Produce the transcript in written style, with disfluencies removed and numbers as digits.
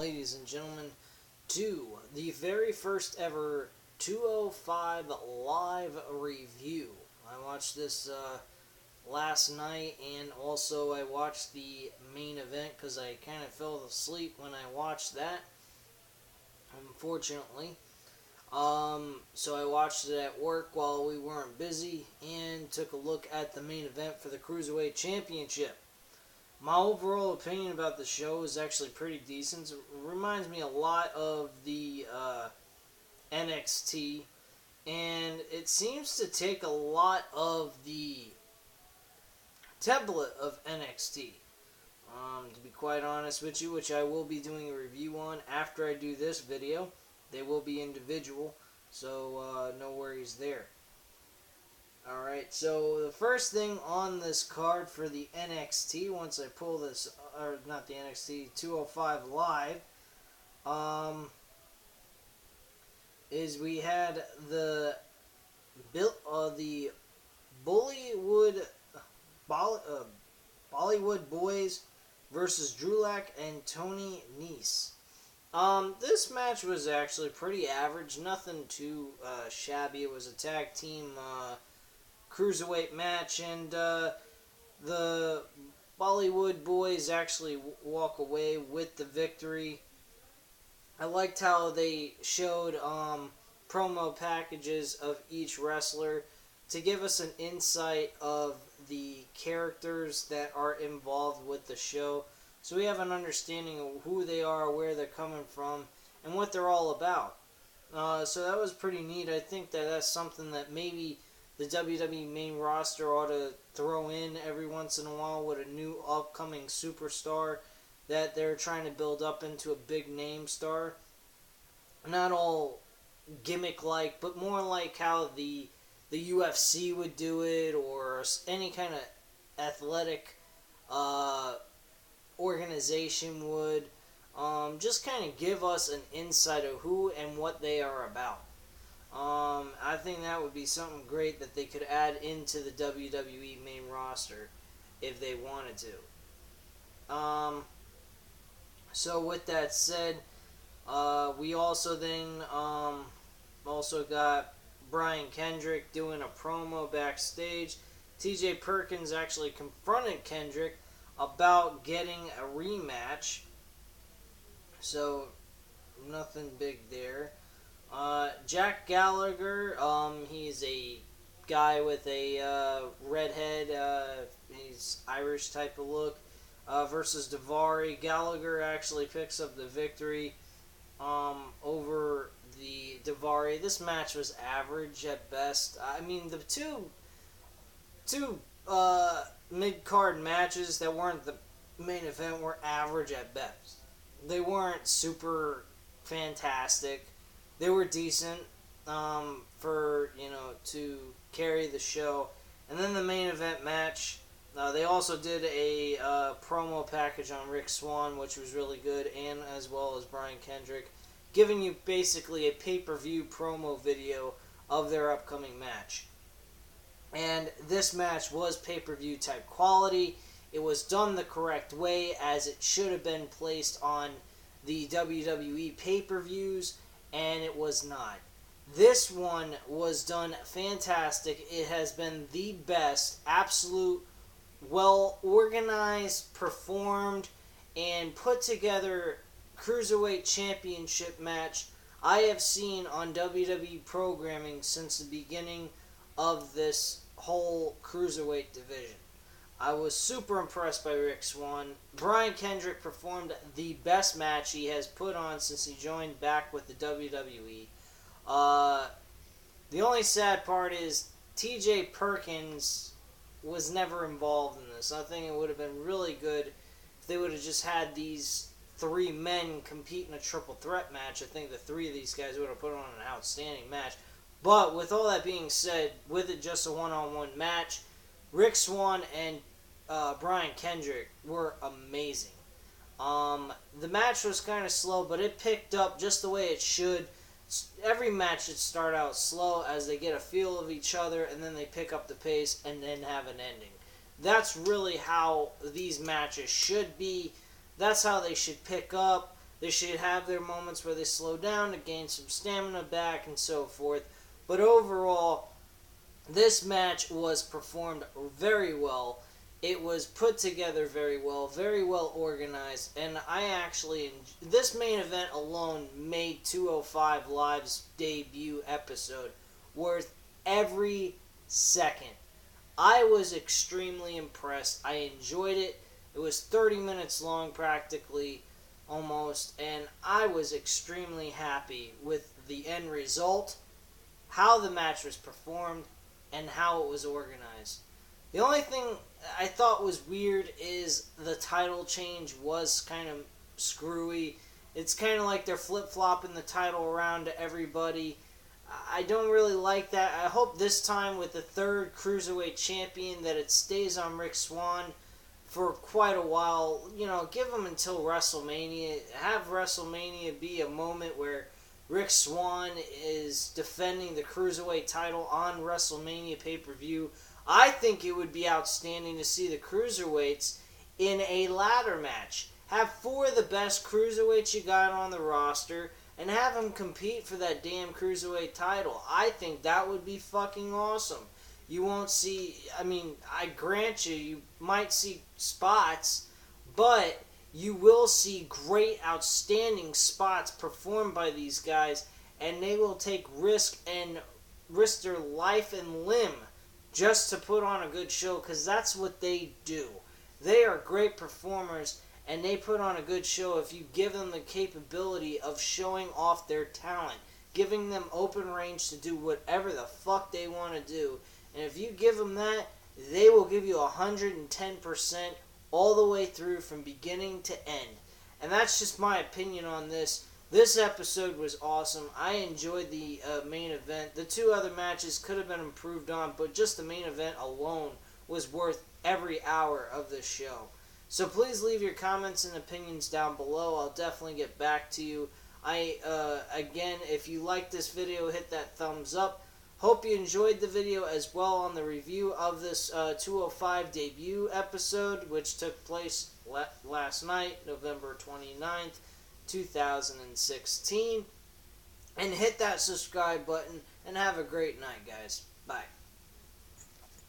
ladies and gentlemen, to the very first ever 205 live review. I watched this last night, and also I watched the main event because I kind of fell asleep when I watched that, unfortunately. So I watched it at work while we weren't busy and took a look at the main event for the Cruiserweight Championship. My overall opinion about the show is actually pretty decent. It reminds me a lot of the NXT, and it seems to take a lot of the template of NXT. To be quite honest with you, which I will be doing a review on after I do this video. They will be individual, so no worries there. Alright, so the first thing on this card for the NXT, once I pull this, or not the NXT, 205 Live, is we had the Bollywood Boys versus Drulak and Tony Nese. This match was actually pretty average, nothing too shabby. It was a tag team cruiserweight match, and the Bollywood Boys actually walk away with the victory. I liked how they showed promo packages of each wrestler to give us an insight of the characters that are involved with the show, so we have an understanding of who they are, where they're coming from, and what they're all about. So that was pretty neat. I think that that's something that maybe the WWE main roster ought to throw in every once in a while with a new upcoming superstar that they're trying to build up into a big name star. Not all gimmick-like, but more like how the UFC would do it, or any kind of athletic organization would. Just kind of give us an insight of who and what they are about. I think that would be something great that they could add into the WWE main roster if they wanted to. So with that said, we also then also got Brian Kendrick doing a promo backstage. TJ Perkins actually confronted Kendrick about getting a rematch. So nothing big there. Jack Gallagher, he's a guy with a redhead, he's Irish type of look, versus Daivari. Gallagher actually picks up the victory over the Daivari. This match was average at best. I mean, the two mid-card matches that weren't the main event were average at best. They weren't super fantastic. They were decent for, to carry the show. And then the main event match, they also did a promo package on Rick Swann, which was really good, and as well as Brian Kendrick, giving you basically a pay-per-view promo video of their upcoming match. And this match was pay-per-view type quality. It was done the correct way, as it should have been placed on the WWE pay-per-views, and it was not. This one was done fantastic. It has been the best, absolute, well-organized, performed, and put together Cruiserweight Championship match I have seen on WWE programming since the beginning of this whole Cruiserweight division. I was super impressed by Rick Swann. Brian Kendrick performed the best match he has put on since he joined back with the WWE. The only sad part is TJ Perkins was never involved in this. I think it would have been really good if they would have just had these three men compete in a triple threat match. I think the three of these guys would have put on an outstanding match. But with all that being said, with it just a one-on-one match, Rick Swann and Brian Kendrick were amazing. The match was kind of slow, but it picked up just the way it should. Every match should start out slow as they get a feel of each other, and then they pick up the pace and then have an ending. That's really how these matches should be. That's how they should pick up. They should have their moments where they slow down to gain some stamina back and so forth. But overall, this match was performed very well. It was put together very well organized, and I actually, this main event alone made 205 Live's debut episode worth every second. I was extremely impressed. I enjoyed it. It was 30 minutes long practically, almost, and I was extremely happy with the end result, how the match was performed, and how it was organized. The only thing I thought was weird is the title change was kind of screwy. It's kind of like they're flip-flopping the title around to everybody. I don't really like that. I hope this time with the third Cruiserweight champion that it stays on Rick Swann for quite a while. You know, give him until WrestleMania. Have WrestleMania be a moment where Rick Swann is defending the Cruiserweight title on WrestleMania pay-per-view. I think it would be outstanding to see the Cruiserweights in a ladder match. Have four of the best Cruiserweights you got on the roster and have them compete for that damn Cruiserweight title. I think that would be fucking awesome. You won't see, I mean, I grant you might see spots, but you will see great, outstanding spots performed by these guys, and they will take risk their life and limb just to put on a good show, because that's what they do. They are great performers, and they put on a good show if you give them the capability of showing off their talent, giving them open range to do whatever the fuck they want to do. And if you give them that, they will give you 110% all the way through from beginning to end. And that's just my opinion on this. This episode was awesome. I enjoyed the main event. The two other matches could have been improved on, but just the main event alone was worth every hour of this show. So please leave your comments and opinions down below. I'll definitely get back to you. Again, if you like this video, hit that thumbs up. Hope you enjoyed the video as well on the review of this 205 debut episode, which took place last night, November 29th. 2016, and hit that subscribe button, and have a great night, guys. Bye.